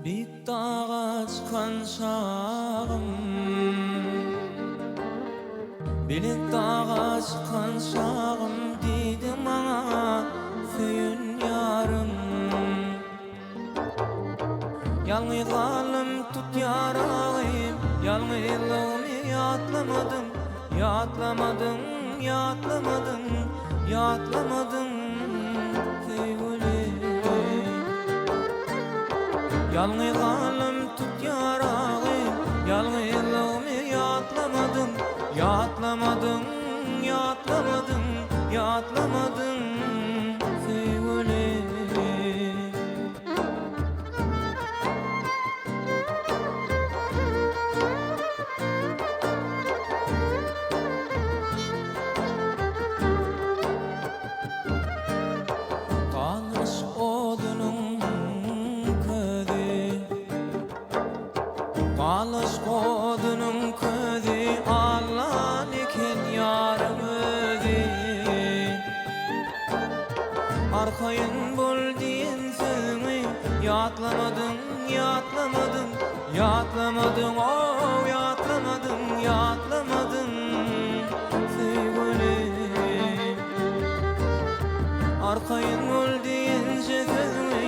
Büyük dağa çıkan şağım, Büyük dağa çıkan şağım, dedi bana söyün yarım. Yalnızlığım tut yarayım, yalnızlığımı yatlamadım, yatlamadım, yatlamadım, yatlamadım sevgilim. Yalnızlığım tut yarayım, yalnızlığımı yatlamadım, yatlamadım, yatlamadım, yatlamadım sevgilim. Kalmış odunun ködi, kalmış odunun ködi, Allah iken yarım ödi. Arkayın bol diyen sözümü yatlamadım, yatlamadım, yatlamadım, oh yatlamadım, yatlamadım sevgilim. Arkayın bol diyen sözümü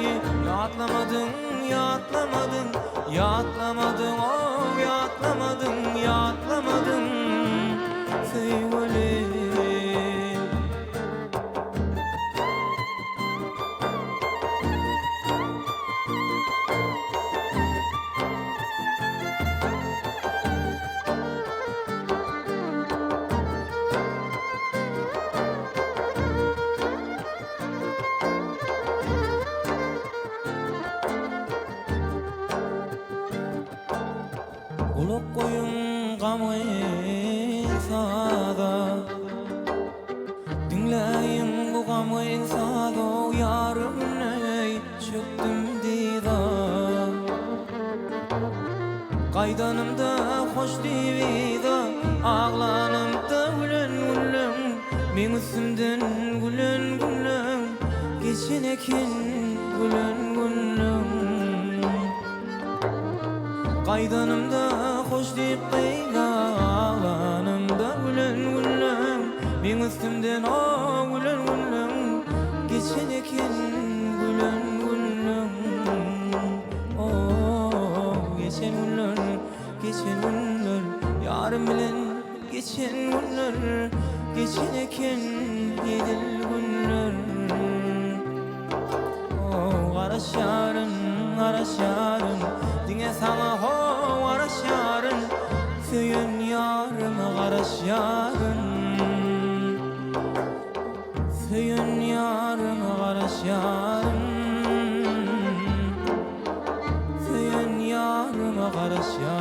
yatlamadım, yatlamadım, yatlamadım, oh yatlamadım, yatlamadım sevgilim. Kulak koyun gamı sada, dinleyin bu gamı sada, yarım ney çöktüm dida. Kaydanımda hoş divida, ağlanımda gülen gülen, men üstümden gülen gülen, geçin ekin gülen gülen. Kaydanımda hoş deyip kıyga, ağlanımda gülen gülen, men üstümden o gülen gülen, geçen ekin gülen gülen. Oh geçen gülen, geçen gülen, yarım bilen geçen gülen, geçen ekin yedil gülen. Oh garaş yarın, garaş yarın, dine sana ho garaş yarın, söyün yarım garaş yarın, söyün yarım garaş yarın, söyün yarım garaş yarın.